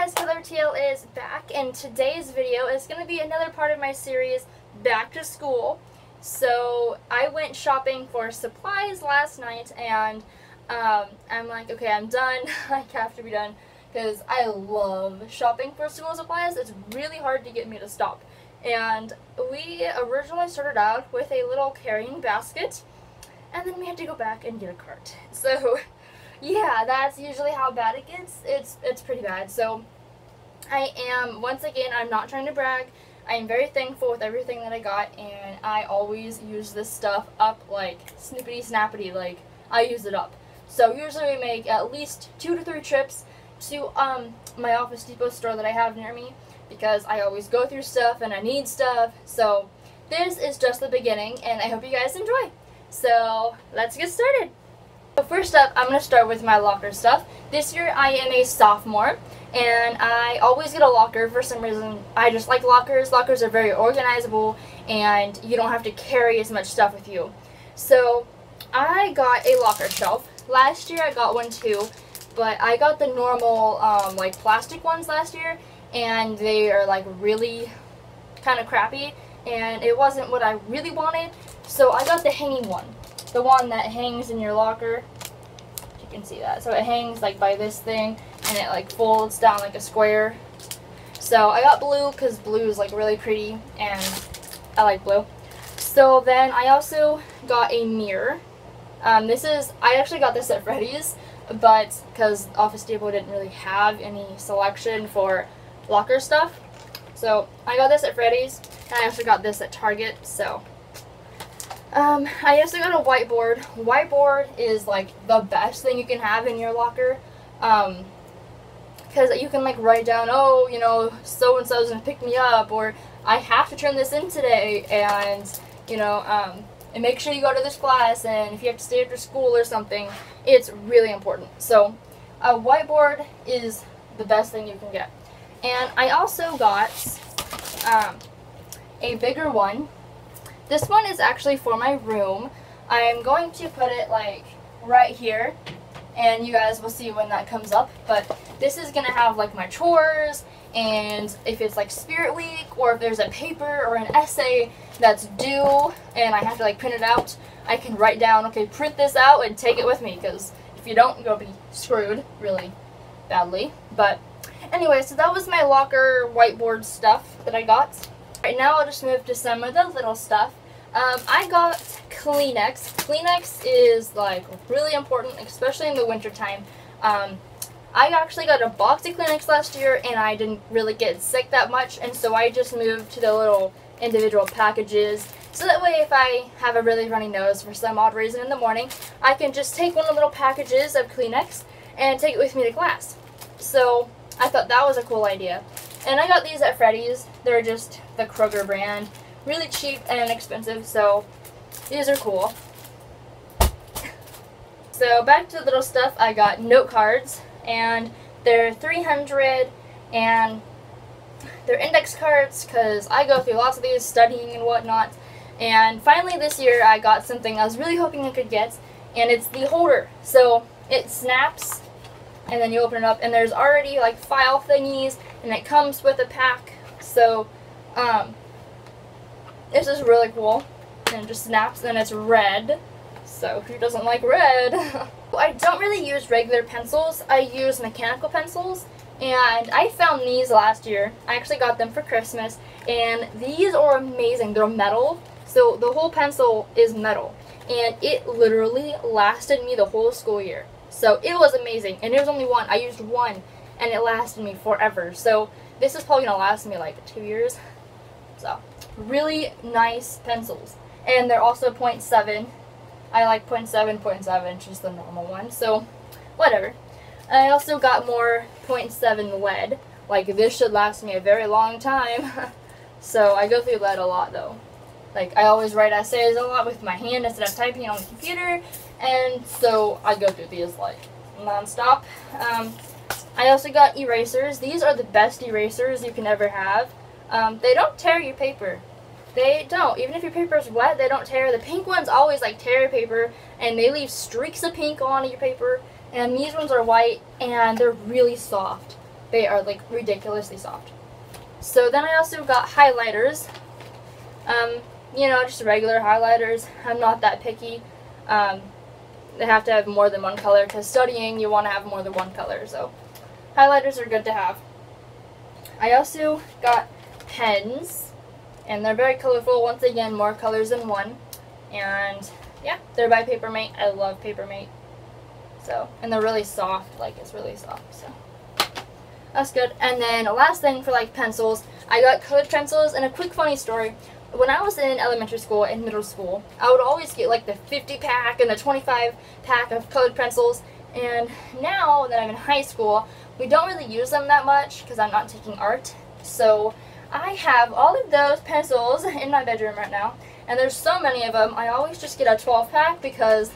guys, Kik-Catlovertl is back, and today's video is going to be another part of my series, Back to School. So, I went shopping for supplies last night, and I'm like, okay, I'm done. I have to be done, because I love shopping for school supplies. It's really hard to get me to stop. And we originally started out with a little carrying basket, and then we had to go back and get a cart. So, yeah, that's usually how bad it gets. It's pretty bad. So once again, I'm not trying to brag. I am very thankful with everything that I got, and I always use this stuff up like snippety snappity, like I use it up. So usually we make at least 2 to 3 trips to my Office Depot store that I have near me, because I always go through stuff and I need stuff. So this is just the beginning, and I hope you guys enjoy. So let's get started. So first up, I'm going to start with my locker stuff. This year I am a sophomore, and I always get a locker. For some reason, I just like lockers. Lockers are very organizable, and you don't have to carry as much stuff with you. So I got a locker shelf. Last year I got one too, but I got the normal like plastic ones last year, and they are like really kind of crappy, and it wasn't what I really wanted. So I got the hanging one. The one that hangs in your locker. You can see that. So it hangs like by this thing, and it like folds down like a square. So I got blue because blue is like really pretty, and I like blue. So then I also got a mirror. I actually got this at Freddy's, but because Office Depot didn't really have any selection for locker stuff. So I got this at Freddy's, and I also got this at Target. So I also got a whiteboard. Whiteboard is like the best thing you can have in your locker, because you can like write down, oh, you know, so and so's gonna pick me up, or I have to turn this in today, and you know, and make sure you go to this class, and if you have to stay after school or something, it's really important. So a whiteboard is the best thing you can get. And I also got a bigger one. This one is actually for my room. I'm going to put it like right here, and you guys will see when that comes up. But this is going to have like my chores, and if it's like Spirit Week, or if there's a paper or an essay that's due and I have to like print it out, I can write down, okay, print this out and take it with me, because if you don't, you'll be screwed really badly. But anyway, so that was my locker whiteboard stuff that I got. Right now I'll just move to some of the little stuff. I got Kleenex. Kleenex is like really important, especially in the winter time. I actually got a box of Kleenex last year, and I didn't really get sick that much, and so I just moved to the little individual packages. So that way, if I have a really runny nose for some odd reason in the morning, I can just take one of the little packages of Kleenex and take it with me to class. So I thought that was a cool idea. And I got these at Freddy's. They're just the Kroger brand. Really cheap and inexpensive, so these are cool. So back to the little stuff, I got note cards, and they're 300, and they're index cards because I go through lots of these studying and whatnot. And finally this year I got something I was really hoping I could get, and it's the holder. So it snaps, and then you open it up, and there's already like file thingies, and it comes with a pack. So this is really cool, and it just snaps, and it's red, so who doesn't like red? I don't really use regular pencils. I use mechanical pencils, and I found these last year. I actually got them for Christmas, and these are amazing. They're metal, so the whole pencil is metal, and it literally lasted me the whole school year. So it was amazing, and it was only one. I used one, and it lasted me forever. So this is probably going to last me like 2 years. So really nice pencils, and they're also 0.7. I like 0.7, just the normal one, so whatever. I also got more 0.7 lead. Like, this should last me a very long time. So I go through lead a lot though. Like, I always write essays a lot with my hand instead of typing on the computer, and so I go through these like non-stop. I also got erasers. These are the best erasers you can ever have. They don't tear your paper. They don't. Even if your paper is wet, they don't tear. The pink ones always like tear your paper, and they leave streaks of pink on your paper. And these ones are white, and they're really soft. They are like ridiculously soft. So then I also got highlighters. You know, just regular highlighters. I'm not that picky. They have to have more than one color, because studying you want to have more than one color, so highlighters are good to have. I also got pens, and they're very colorful. Once again, more colors than one. And yeah, they're by Papermate. I love Papermate. So, and they're really soft, like it's really soft, so that's good. And then last thing for like pencils, I got colored pencils. And a quick funny story, when I was in elementary school and middle school, I would always get like the 50 pack and the 25 pack of colored pencils. And now that I'm in high school, we don't really use them that much because I'm not taking art. So I have all of those pencils in my bedroom right now, and there's so many of them. I always just get a 12 pack because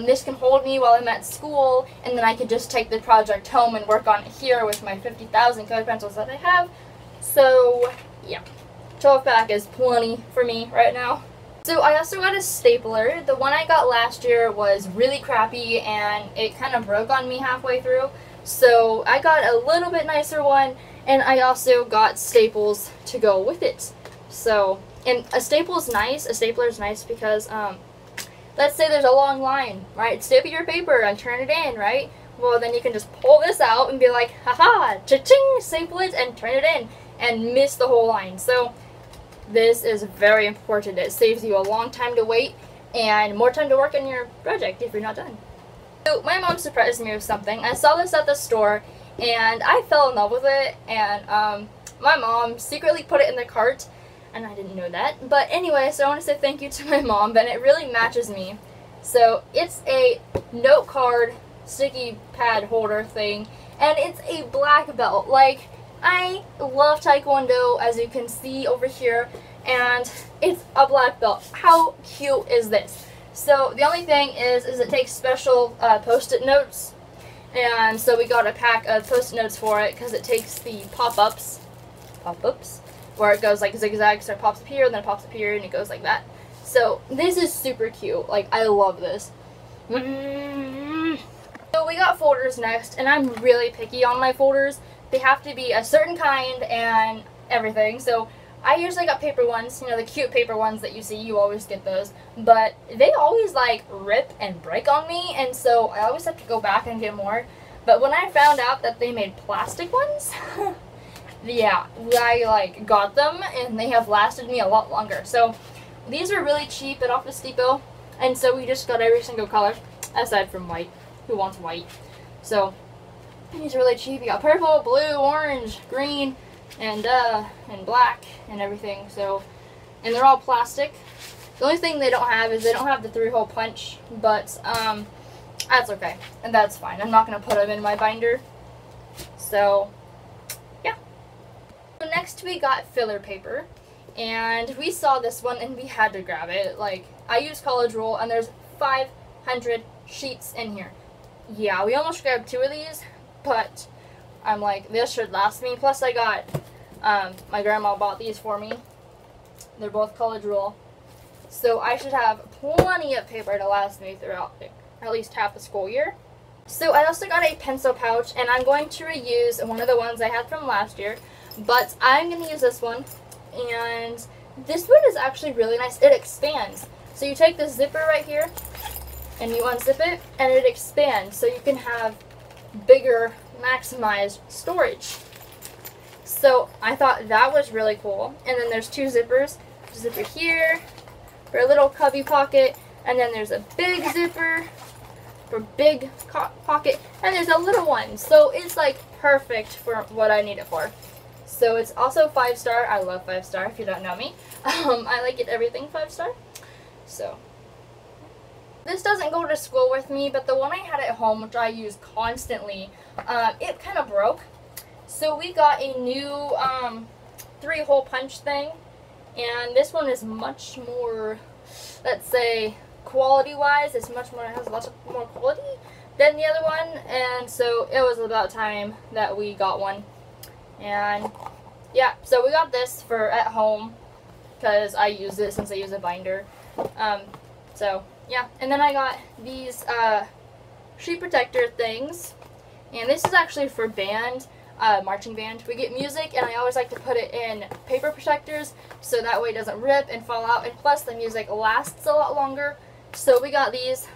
this can hold me while I'm at school, and then I could just take the project home and work on it here with my 50,000 colored pencils that I have. So yeah, 12 pack is plenty for me right now. So I also got a stapler. The one I got last year was really crappy and it kind of broke on me halfway through. So I got a little bit nicer one, and I also got staples to go with it. So, and a staple is nice. A stapler is nice because let's say there's a long line, right? Staple your paper and turn it in, right? Well, then you can just pull this out and be like, haha, cha-ching, staple it and turn it in and miss the whole line. So this is very important. It saves you a long time to wait and more time to work on your project if you're not done. So my mom surprised me with something. I saw this at the store and I fell in love with it, and my mom secretly put it in the cart, and I didn't know that. But anyway, so I want to say thank you to my mom, and it really matches me. So it's a note card sticky pad holder thing, and it's a black belt. Like, I love Taekwondo, as you can see over here, and it's a black belt. How cute is this? So the only thing is it takes special post-it notes, and so we got a pack of post-it notes for it because it takes the pop-ups, where it goes like zigzag, so it pops up here, and then it pops up here, and it goes like that. So this is super cute. Like, I love this. So we got folders next, and I'm really picky on my folders. They have to be a certain kind and everything. So I usually got paper ones, you know, the cute paper ones that you see, you always get those. But they always like rip and break on me, and so I always have to go back and get more. But when I found out that they made plastic ones, yeah, I like got them, and they have lasted me a lot longer. So these are really cheap at Office Depot, and so we just got every single color, aside from white. Who wants white? So these are really cheap. You got purple, blue, orange, green, and black and everything. So, and they're all plastic. The only thing they don't have is they don't have the 3-hole punch, but that's okay, and that's fine. I'm not gonna put them in my binder. So yeah. So next we got filler paper, and we saw this one and we had to grab it. Like, I use College Roll, and there's 500 sheets in here. Yeah, we almost grabbed 2 of these, but I'm like, this should last me. Plus I got, my grandma bought these for me. They're both College Roll. So I should have plenty of paper to last me throughout at least half the school year. So I also got a pencil pouch, and I'm going to reuse one of the ones I had from last year, but I'm going to use this one. And this one is actually really nice. It expands. So you take this zipper right here, and you unzip it, and it expands, so you can have bigger, maximized storage. So I thought that was really cool. And then there's 2 zippers. Zipper here for a little cubby pocket, and then there's a big zipper for big pocket, and there's a little one. So it's like perfect for what I need it for. So it's also 5-star. I love 5-star if you don't know me. I like it everything 5-star. So this doesn't go to school with me, but the one I had at home, which I use constantly, it kind of broke. So we got a new 3-hole punch thing, and this one is much more, let's say, quality-wise, it has lots of more quality than the other one, and so it was about time that we got one. And yeah, so we got this for at home because I use it since I use a binder. So yeah, and then I got these sheet protector things, and this is actually for band. marching band. We get music, and I always like to put it in paper protectors so that way it doesn't rip and fall out, and plus the music lasts a lot longer. So we got these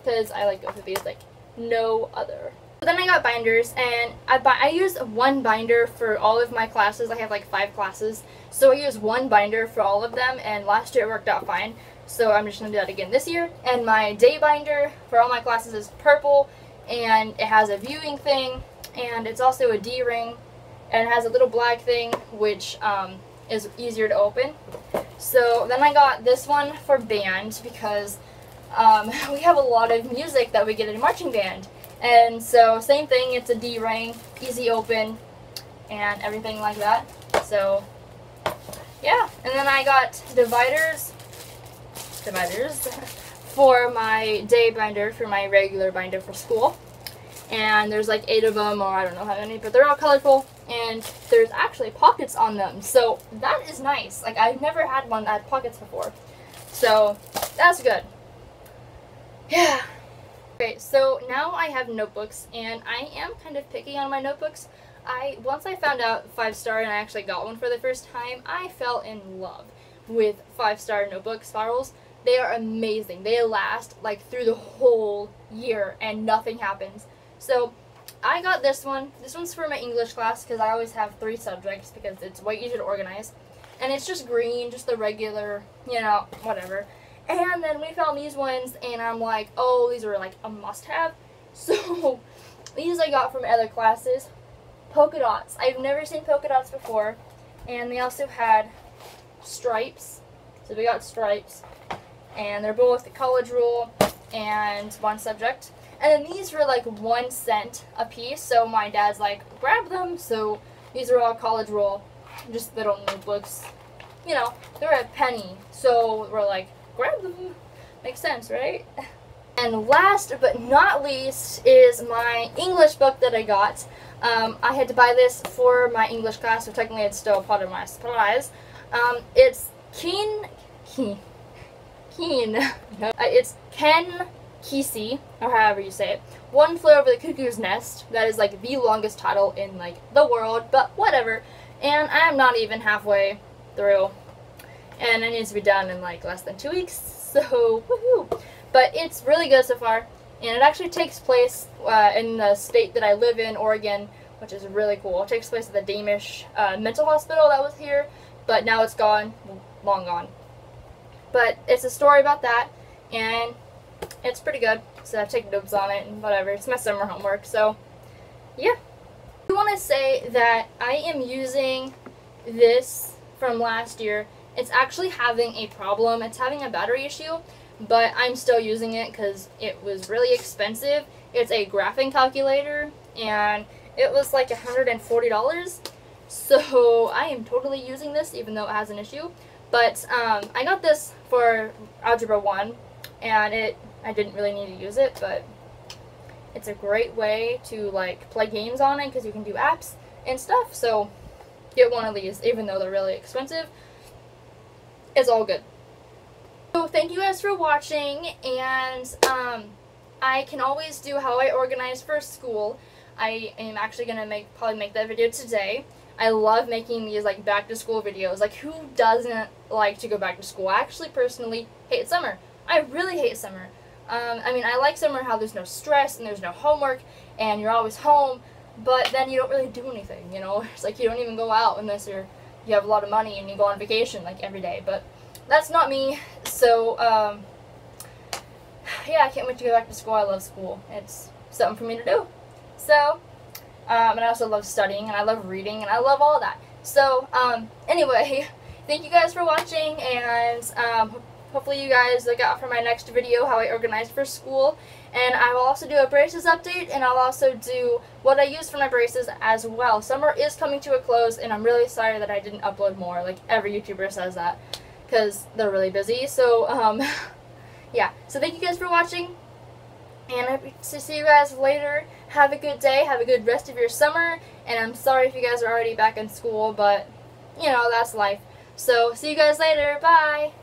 because I like both of these like no other. So then I got binders, and I use one binder for all of my classes. I have like 5 classes, so I use one binder for all of them, and last year it worked out fine. So I'm just going to do that again this year. And my day binder for all my classes is purple, and it has a viewing thing, and it's also a D-ring, and it has a little black thing, which is easier to open. So then I got this one for band because we have a lot of music that we get in a marching band. And so same thing, it's a D-ring, easy open, and everything like that. So yeah, and then I got dividers for my day binder, for my regular binder for school. And there's like 8 of them, or I don't know how many, but they're all colorful, and there's actually pockets on them. So that is nice. Like, I've never had one that had pockets before. So that's good. Yeah. Okay, so now I have notebooks, and I am kind of picky on my notebooks. Once I found out 5-star and I actually got one for the first time, I fell in love with 5-star notebook spirals. They are amazing. They last like through the whole year and nothing happens. So I got this one. This one's for my English class because I always have 3 subjects because it's way easier to organize. And it's just green, just the regular, you know, whatever. And then we found these ones, and I'm like, oh, these are like a must-have. So these I got from other classes. Polka dots. I've never seen polka dots before. And they also had stripes. So we got stripes. And they're both college rule and one subject. And then these were like 1 cent a piece. So my dad's like, grab them. So these are all college rule. Just little notebooks. You know, they're a penny. So we're like, grab them. Makes sense, right? And last but not least is my English book that I got. I had to buy this for my English class, so technically it's still part of my supplies. It's it's Ken Kesey, or however you say it. One Flew Over the Cuckoo's Nest. That is like the longest title in like the world, but whatever. And I'm not even halfway through. And it needs to be done in like less than 2 weeks, so woohoo! But it's really good so far, and it actually takes place in the state that I live in, Oregon, which is really cool. It takes place at the Damish mental hospital that was here, but now it's gone, long gone. But it's a story about that, and it's pretty good, so I've taken notes on it and whatever. It's my summer homework, so yeah. I want to say that I am using this from last year. It's actually having a problem. It's having a battery issue, but I'm still using it because it was really expensive. It's a graphing calculator, and it was like $140. So I am totally using this, even though it has an issue. But I got this for Algebra 1, and I didn't really need to use it, but it's a great way to like play games on it because you can do apps and stuff. So get one of these, even though they're really expensive. It's all good. So thank you guys for watching, and I can always do how I organize for school. I am actually gonna probably make that video today. I love making these like back to school videos. Like, who doesn't like to go back to school? I actually personally hate summer. I really hate summer. I mean, I like summer how there's no stress and there's no homework and you're always home, but then you don't really do anything, you know? It's like you don't even go out unless you have a lot of money and you go on vacation like every day, but that's not me. So yeah, I can't wait to go back to school. I love school. It's something for me to do. So and I also love studying, and I love reading, and I love all that. So anyway, thank you guys for watching, and hopefully you guys look out for my next video, how I organize for school. And I will also do a braces update, and I'll also do what I use for my braces as well. Summer is coming to a close, and I'm really sorry that I didn't upload more. Like, every YouTuber says that, because they're really busy. So, yeah. So thank you guys for watching, and I hope to see you guys later. Have a good day. Have a good rest of your summer. And I'm sorry if you guys are already back in school, but, you know, that's life. So, see you guys later. Bye!